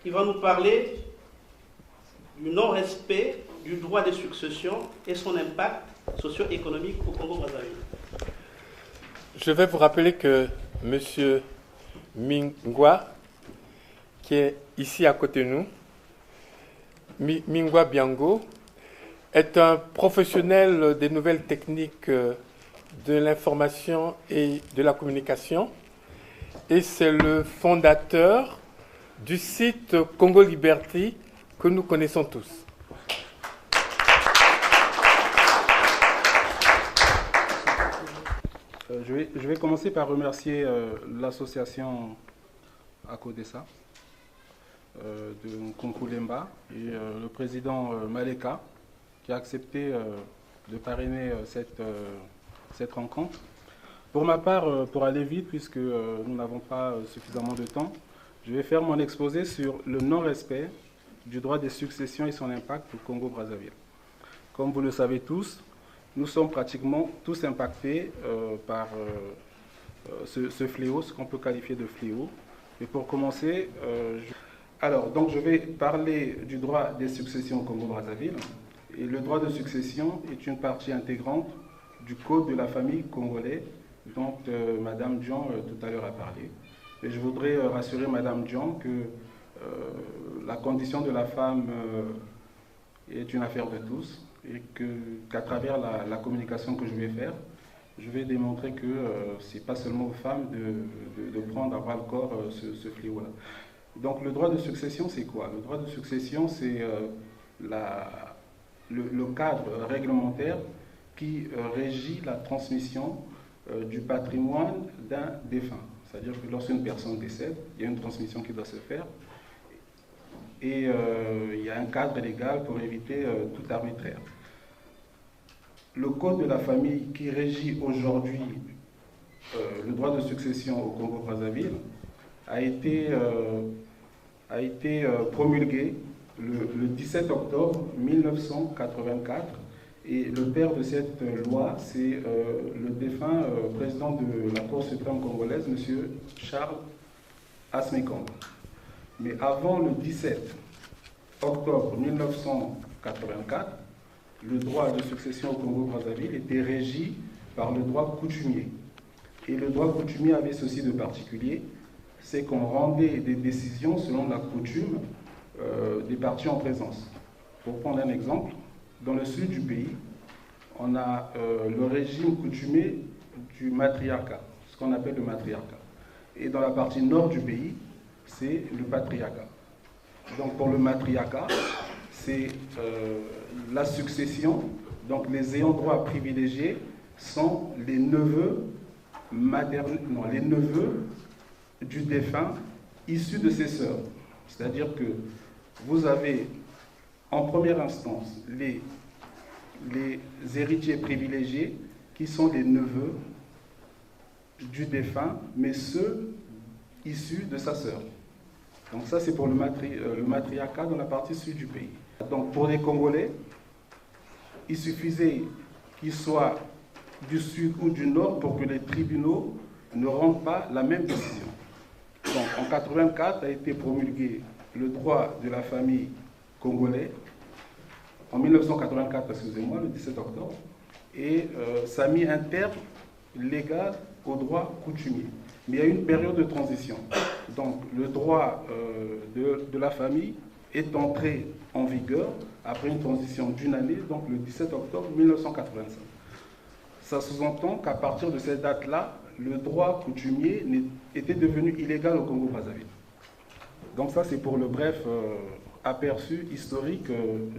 qui va nous parler du non-respect du droit de succession et son impact socio-économique au Congo-Brazzaville. Je vais vous rappeler que M. Mingwa, qui est ici à côté de nous, Mingwa Biango, est un professionnel des nouvelles techniques de l'information et de la communication, et c'est le fondateur du site Congo Liberty que nous connaissons tous. Je vais commencer par remercier l'association ACODESA de Nkunkulemba et le président Maleka qui a accepté de parrainer cette rencontre. Pour ma part, pour aller vite, puisque nous n'avons pas suffisamment de temps, je vais faire mon exposé sur le non-respect du droit des successions et son impact au Congo-Brazzaville. Comme vous le savez tous, nous sommes pratiquement tous impactés par ce fléau, ce qu'on peut qualifier de fléau. Et pour commencer, donc je vais parler du droit des successions au Congo-Brazzaville. Et le droit de succession est une partie intégrante du Code de la famille congolais, dont Mme Dion tout à l'heure a parlé. Et je voudrais rassurer Mme Dion que la condition de la femme est une affaire de tous et qu'à travers la communication que je vais faire, je vais démontrer que ce n'est pas seulement aux femmes de prendre à bras le corps ce fléau-là. Donc le droit de succession, c'est quoi? Le droit de succession, c'est le cadre réglementaire qui régit la transmission du patrimoine d'un défunt. C'est-à-dire que lorsqu'une personne décède, il y a une transmission qui doit se faire et il y a un cadre légal pour éviter tout arbitraire. Le Code de la famille qui régit aujourd'hui le droit de succession au Congo-Brazzaville a été promulgué le 17 octobre 1984 et le père de cette loi, c'est le défunt président de la Cour suprême congolaise, M. Charles Asmekongo. Mais avant le 17 octobre 1984, le droit de succession au Congo-Brazzaville était régi par le droit coutumier. Et le droit coutumier avait ceci de particulier, c'est qu'on rendait des décisions selon la coutume des parties en présence. Pour prendre un exemple, dans le sud du pays, on a le régime coutumier du matriarcat, ce qu'on appelle le matriarcat. Et dans la partie nord du pays, c'est le patriarcat. Donc pour le matriarcat, c'est la succession, donc les ayants droit privilégiés sont les neveux les neveux du défunt issus de ses sœurs. C'est-à-dire que vous avez en première instance les héritiers privilégiés qui sont les neveux du défunt, mais ceux issus de sa sœur. Donc ça c'est pour le matriarcat dans la partie sud du pays. Donc pour les Congolais, il suffisait qu'ils soient du sud ou du nord pour que les tribunaux ne rendent pas la même décision. Donc en 1984 a été promulgué le droit de la famille congolais, en 1984, excusez-moi, le 17 octobre, et ça a mis un terme légal au droit coutumier. Mais il y a eu une période de transition. Donc le droit de la famille est entré en vigueur après une transition d'une année, donc le 17 octobre 1985. Ça sous-entend qu'à partir de cette date-là, le droit coutumier était devenu illégal au Congo-Brazzaville. Donc ça, c'est pour le bref aperçu historique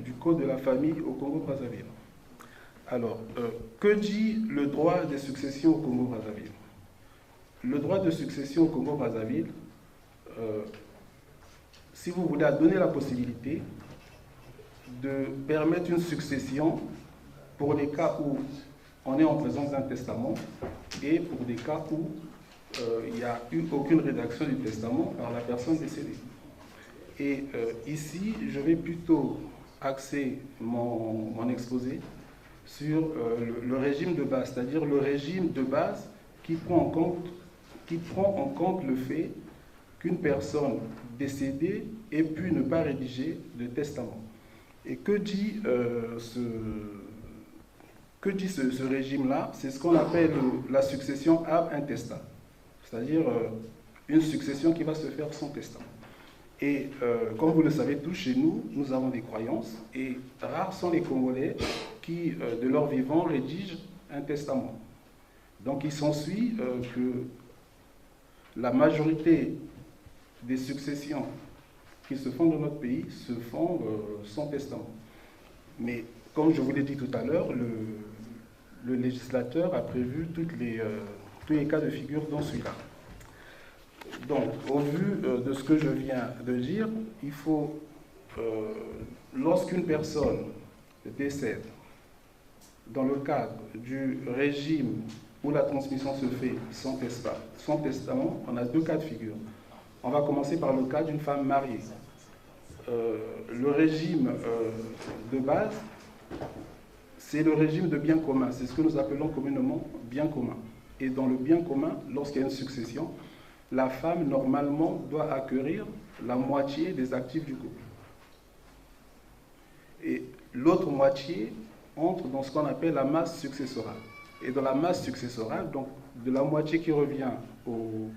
du Code de la famille au Congo-Brazzaville. Alors, que dit le droit des successions au Congo-Brazzaville? Le droit de succession au Congo-Brazzaville, si vous voulez, a donné la possibilité de permettre une succession pour les cas où on est en présence d'un testament et pour des cas où il n'y a eu aucune rédaction du testament par la personne décédée. Et ici, je vais plutôt axer mon exposé sur le régime de base, c'est-à-dire le régime de base qui prend en compte le fait qu'une personne décédée ait pu ne pas rédiger de testament. Et que dit ce régime-là? C'est ce qu'on appelle la succession ab intestat, c'est-à-dire une succession qui va se faire sans testament. Et comme vous le savez tous, chez nous, nous avons des croyances, et rares sont les Congolais qui, de leur vivant, rédigent un testament. Donc il s'ensuit que la majorité des successions qui se font dans notre pays se font sans testament. Mais comme je vous l'ai dit tout à l'heure, le législateur a prévu tous les cas de figure dans celui-là. Donc, au vu de ce que je viens de dire, il faut, lorsqu'une personne décède, dans le cadre du régime où la transmission se fait sans testament, on a deux cas de figure. On va commencer par le cas d'une femme mariée. Le régime de base, c'est le régime de bien commun. C'est ce que nous appelons communément bien commun. Et dans le bien commun, lorsqu'il y a une succession, la femme, normalement, doit acquérir la moitié des actifs du couple. Et l'autre moitié entre dans ce qu'on appelle la masse successorale. Et dans la masse successorale, donc de la moitié qui revient au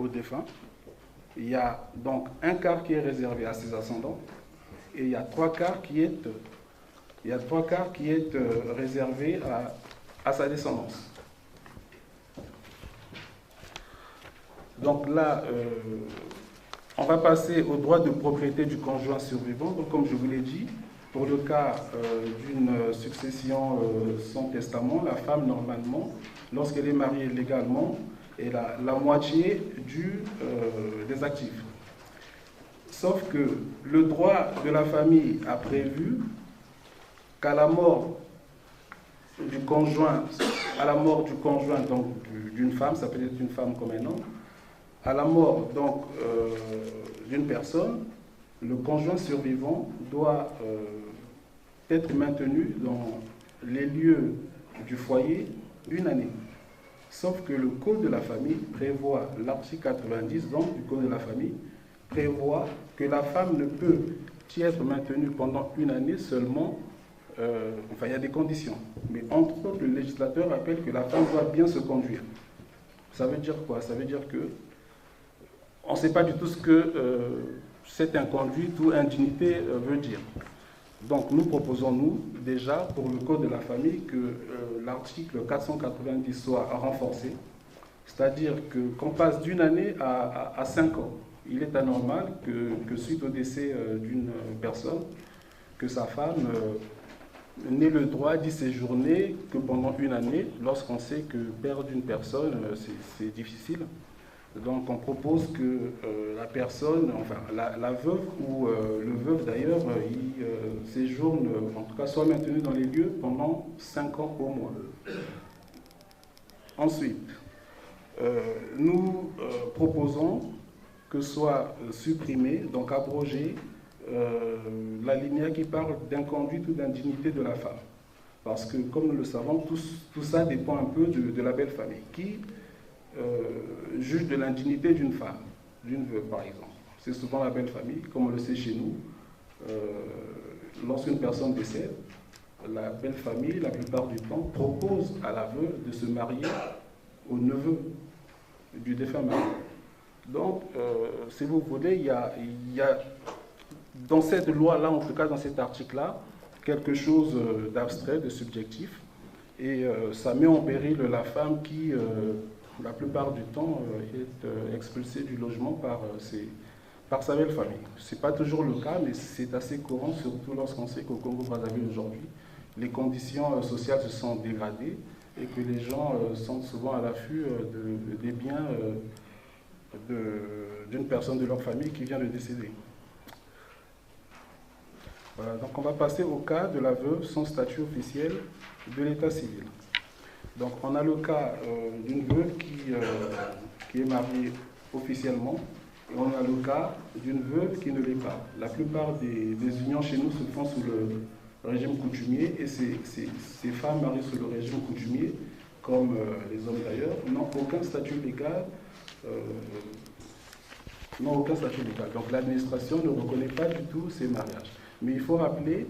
défunt, il y a donc un quart qui est réservé à ses ascendants, et il y a trois quarts qui est réservé à sa descendance. Donc là, on va passer au droit de propriété du conjoint survivant. Donc comme je vous l'ai dit, pour le cas d'une succession sans testament, la femme, normalement, lorsqu'elle est mariée légalement, elle a la moitié des actifs. Sauf que le droit de la famille a prévu qu'à la mort du conjoint, donc d'une femme, ça peut être une femme comme un homme, à la mort donc d'une personne, le conjoint survivant doit être maintenu dans les lieux du foyer une année. Sauf que le Code de la famille prévoit, l'article 90 donc, du Code de la famille, prévoit que la femme ne peut y être maintenue pendant une année seulement, enfin il y a des conditions. Mais entre autres, le législateur rappelle que la femme doit bien se conduire. Ça veut dire quoi? Ça veut dire que on ne sait pas du tout ce que cette inconduite ou indignité veut dire. Donc nous proposons, nous, déjà, pour le Code de la famille, que l'article 490 soit renforcé, c'est-à-dire qu'on passe d'une année à 5 ans. Il est anormal que suite au décès d'une personne, que sa femme n'ait le droit d'y séjourner que pendant une année, lorsqu'on sait que perdre une personne, c'est difficile. Donc on propose que la personne, enfin la veuve ou le veuf d'ailleurs, il séjourne, en tout cas soit maintenu dans les lieux pendant 5 ans au moins. Ensuite, nous proposons que soit supprimé, donc abrogé, l'alinéa qui parle d'inconduite ou d'indignité de la femme. Parce que comme nous le savons, tout ça dépend un peu de la belle famille. Qui juge de l'indignité d'une femme, d'une veuve par exemple. C'est souvent la belle famille, comme on le sait chez nous. Lorsqu'une personne décède, la belle famille, la plupart du temps, propose à la veuve de se marier au neveu du défunt mari. Donc, si vous voulez, il y a dans cette loi-là, en tout cas dans cet article-là, quelque chose d'abstrait, de subjectif, et ça met en péril la femme qui la plupart du temps, est expulsé du logement par sa belle famille. Ce n'est pas toujours le cas, mais c'est assez courant, surtout lorsqu'on sait qu'au Congo-Brazzaville aujourd'hui, les conditions sociales se sont dégradées et que les gens sont souvent à l'affût des biens d'une personne de leur famille qui vient de décéder. Voilà, donc on va passer au cas de la veuve sans statut officiel de l'état civil. Donc on a le cas d'une veuve qui est mariée officiellement, et on a le cas d'une veuve qui ne l'est pas. La plupart des unions chez nous se font sous le régime coutumier, et ces femmes mariées sous le régime coutumier, comme les hommes d'ailleurs, n'ont aucun statut légal n'ont aucun statut légal. Donc l'administration ne reconnaît pas du tout ces mariages. Mais il faut rappeler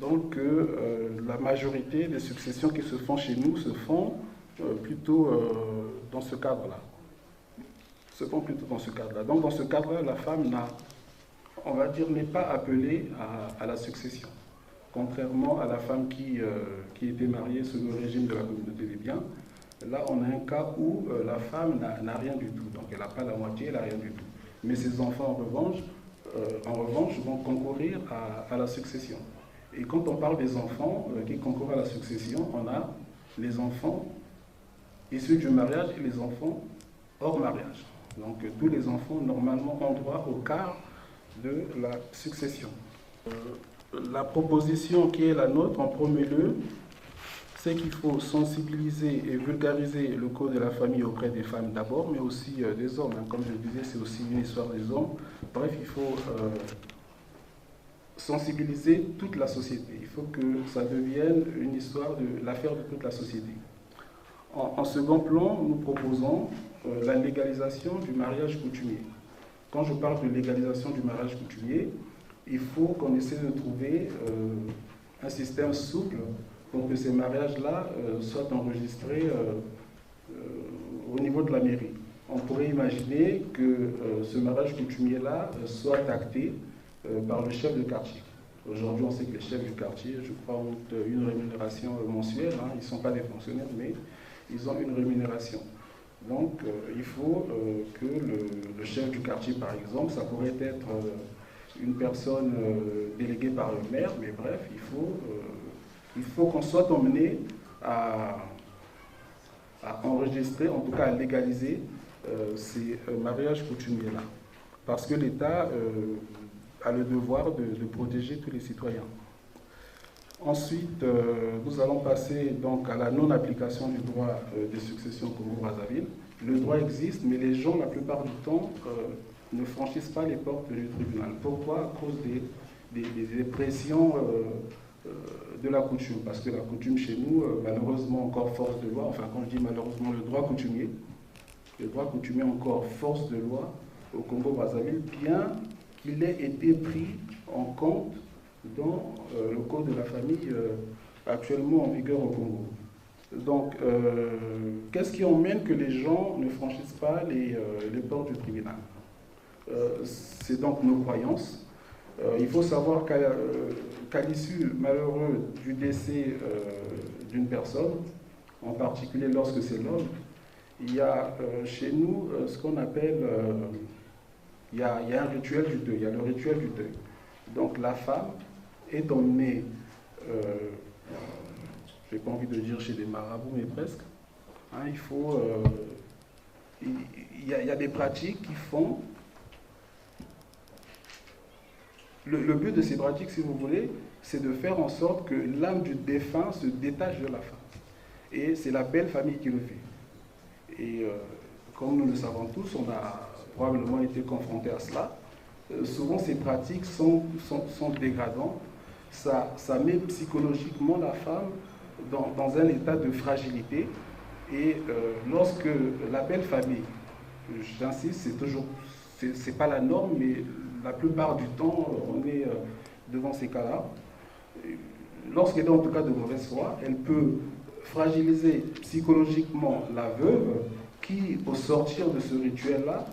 donc que la majorité des successions qui se font chez nous se font plutôt dans ce cadre-là. Donc dans ce cadre-là, la femme n'est pas appelée à la succession. Contrairement à la femme qui était mariée sous le régime de la communauté des biens, là on a un cas où la femme n'a rien du tout. Donc elle n'a pas la moitié, elle n'a rien du tout. Mais ses enfants en revanche vont concourir à la succession. Et quand on parle des enfants qui concourent à la succession, on a les enfants issus du mariage et les enfants hors mariage. Donc tous les enfants normalement ont droit au quart de la succession. La proposition qui est la nôtre en premier lieu, c'est qu'il faut sensibiliser et vulgariser le code de la famille auprès des femmes d'abord, mais aussi des hommes. Comme je le disais, c'est aussi une histoire des hommes. Bref, il faut sensibiliser toute la société. Il faut que ça devienne une histoire de l'affaire de toute la société. En second plan, nous proposons la légalisation du mariage coutumier. Quand je parle de légalisation du mariage coutumier, il faut qu'on essaie de trouver un système souple pour que ces mariages-là soient enregistrés au niveau de la mairie. On pourrait imaginer que ce mariage coutumier-là soit acté par le chef de quartier. Aujourd'hui, on sait que les chefs du quartier, je crois, ont une rémunération mensuelle. Ils ne sont pas des fonctionnaires, mais ils ont une rémunération. Donc, il faut que le chef du quartier, par exemple, ça pourrait être une personne déléguée par le maire, mais bref, il faut qu'on soit emmené à enregistrer, en tout cas à légaliser ces mariages coutumiers-là. Parce que l'État a le devoir de protéger tous les citoyens. Ensuite, nous allons passer donc à la non-application du droit des successions au Congo-Brazzaville. Le droit existe, mais les gens, la plupart du temps, ne franchissent pas les portes du tribunal. Pourquoi? À cause des pressions de la coutume. Parce que la coutume chez nous, malheureusement, encore force de loi, enfin quand je dis malheureusement, le droit coutumier encore force de loi au Congo-Brazzaville, bien qu'il ait été pris en compte dans le code de la famille actuellement en vigueur au Congo. Donc, qu'est-ce qui emmène que les gens ne franchissent pas les portes du tribunal? C'est donc nos croyances. Il faut savoir qu'à l'issue malheureuse du décès d'une personne, en particulier lorsque c'est l'homme, il y a chez nous ce qu'on appelle, il y a un rituel du deuil, il y a le rituel du deuil. Donc la femme est emmenée, je n'ai pas envie de dire chez des marabouts, mais presque. Il y a des pratiques qui font. Le but de ces pratiques, si vous voulez, c'est de faire en sorte que l'âme du défunt se détache de la femme. Et c'est la belle famille qui le fait. Et comme nous le savons tous, on a probablement été confrontés à cela. Souvent, ces pratiques sont dégradantes. Ça met psychologiquement la femme dans un état de fragilité. Et lorsque la belle famille, j'insiste, c'est pas la norme, mais la plupart du temps, on est devant ces cas-là. Lorsqu'elle est en tout cas de mauvaise foi, elle peut fragiliser psychologiquement la veuve qui, au sortir de ce rituel-là,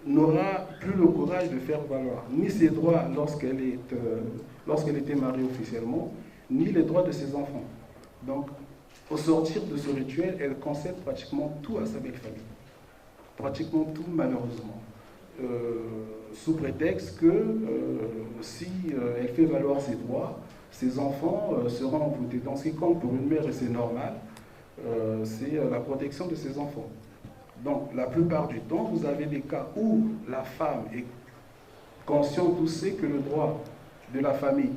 n'aura plus le courage de faire valoir ni ses droits lorsqu'elle était mariée officiellement, ni les droits de ses enfants. Donc, au sortir de ce rituel, elle concède pratiquement tout à sa belle famille. Pratiquement tout, malheureusement. Sous prétexte que si elle fait valoir ses droits, ses enfants seront envoûtés. Dans ce qui compte pour une mère, et c'est normal, c'est la protection de ses enfants. Donc, la plupart du temps, vous avez des cas où la femme est consciente ou sait que le droit de la famille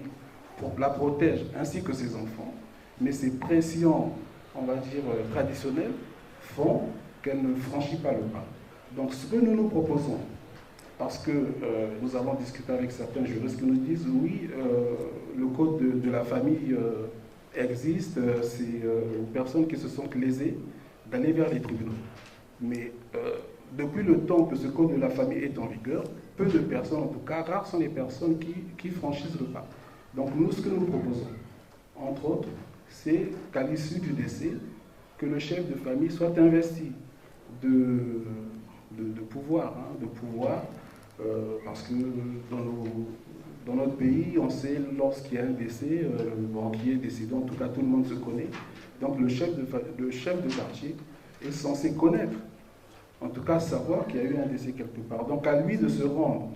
la protège, ainsi que ses enfants, mais ces pressions, on va dire, traditionnelles, font qu'elle ne franchit pas le pas. Donc, ce que nous proposons, parce que nous avons discuté avec certains juristes qui nous disent oui, le code de la famille existe, c'est aux personnes qui se sentent lésées d'aller vers les tribunaux. Mais depuis le temps que ce code de la famille est en vigueur, peu de personnes, en tout cas rares sont les personnes qui franchissent le pas. Donc nous, ce que nous proposons, entre autres, c'est qu'à l'issue du décès, que le chef de famille soit investi de pouvoir, parce que dans notre pays, on sait lorsqu'il y a un décès, qui est décédé, en tout cas tout le monde se connaît. Donc le chef de quartier est censé connaître, en tout cas savoir qu'il y a eu un décès quelque part. Donc à lui de se rendre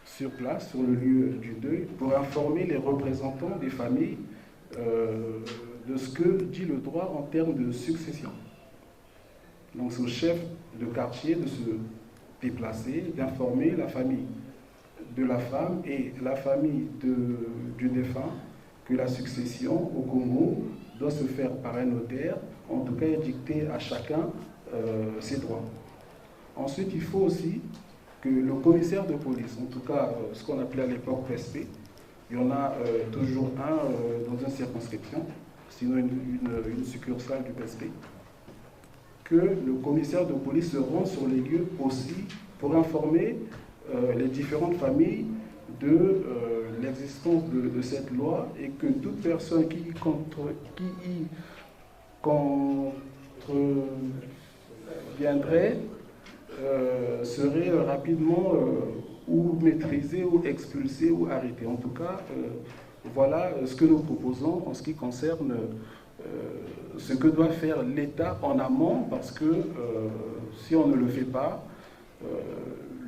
sur place, sur le lieu du deuil, pour informer les représentants des familles de ce que dit le droit en termes de succession. Donc c'est au chef de quartier de se déplacer, d'informer la famille de la femme et la famille du défunt que la succession au Congo doit se faire par un notaire, en tout cas dicter à chacun ses droits. Ensuite, il faut aussi que le commissaire de police, en tout cas ce qu'on appelait à l'époque PSP, il y en a toujours un dans une circonscription, sinon une succursale du PSP, que le commissaire de police se rende sur les lieux aussi pour informer les différentes familles de l'existence de cette loi et que toute personne qui y contreviendrait serait rapidement ou maîtrisée ou expulsée ou arrêtée. En tout cas, voilà ce que nous proposons en ce qui concerne ce que doit faire l'État en amont, parce que si on ne le fait pas,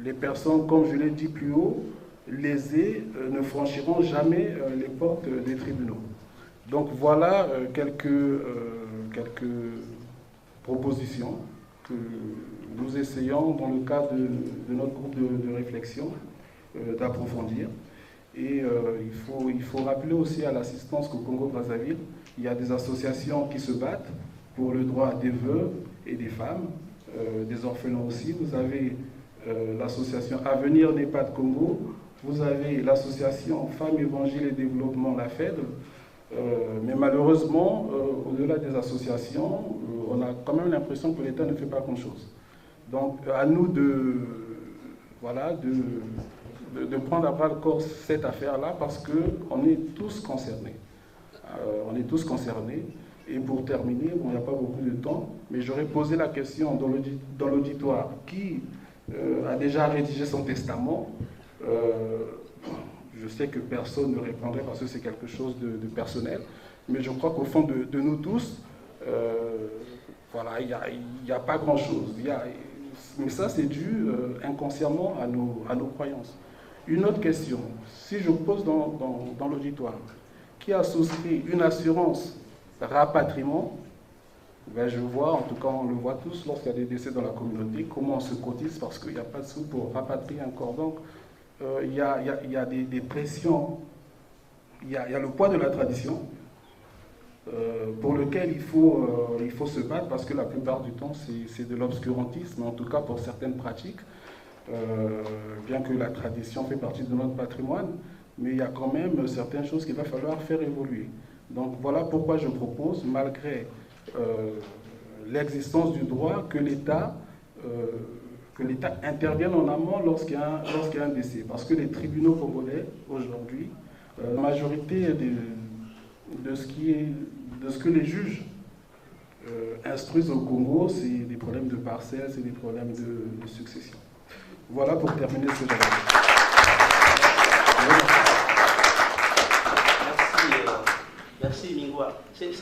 les personnes, comme je l'ai dit plus haut, lésées ne franchiront jamais les portes des tribunaux. Donc voilà quelques propositions que nous essayons, dans le cadre de notre groupe de réflexion, d'approfondir. Et il faut rappeler aussi à l'assistance qu'au Congo-Brazzaville, il y a des associations qui se battent pour le droit des veuves et des femmes, des orphelins aussi. Vous avez l'association Avenir NEPAD Congo, vous avez l'association Femmes, Évangile et Développement, la FED. Mais malheureusement, au-delà des associations, on a quand même l'impression que l'État ne fait pas grand-chose. Donc à nous de prendre à bras le corps cette affaire-là, parce qu'on est tous concernés. On est tous concernés. Et pour terminer, il n'y a pas beaucoup de temps, mais j'aurais posé la question dans l'auditoire qui a déjà rédigé son testament. Je sais que personne ne répondrait parce que c'est quelque chose de personnel, mais je crois qu'au fond de nous tous, il n'y a pas grand-chose. Mais ça, c'est dû inconsciemment à nos croyances. Une autre question, si je pose dans l'auditoire, qui a souscrit une assurance rapatriement, je vois, en tout cas on le voit tous, lorsqu'il y a des décès dans la communauté, comment on se cotise parce qu'il n'y a pas de sous pour rapatrier un corps. Donc il y a des pressions, il y a le poids de la tradition pour lequel il faut se battre, parce que la plupart du temps c'est de l'obscurantisme, en tout cas pour certaines pratiques, bien que la tradition fait partie de notre patrimoine, mais il y a quand même certaines choses qu'il va falloir faire évoluer. Donc voilà pourquoi je propose, malgré l'existence du droit, que l'État intervienne en amont lorsqu'il y a un décès. Parce que les tribunaux congolais, aujourd'hui, la majorité de ce que les juges instruisent au Congo, c'est des problèmes de parcelles, c'est des problèmes de succession. Voilà pour terminer ce que j'avais dit. Merci Mingwa. C'est une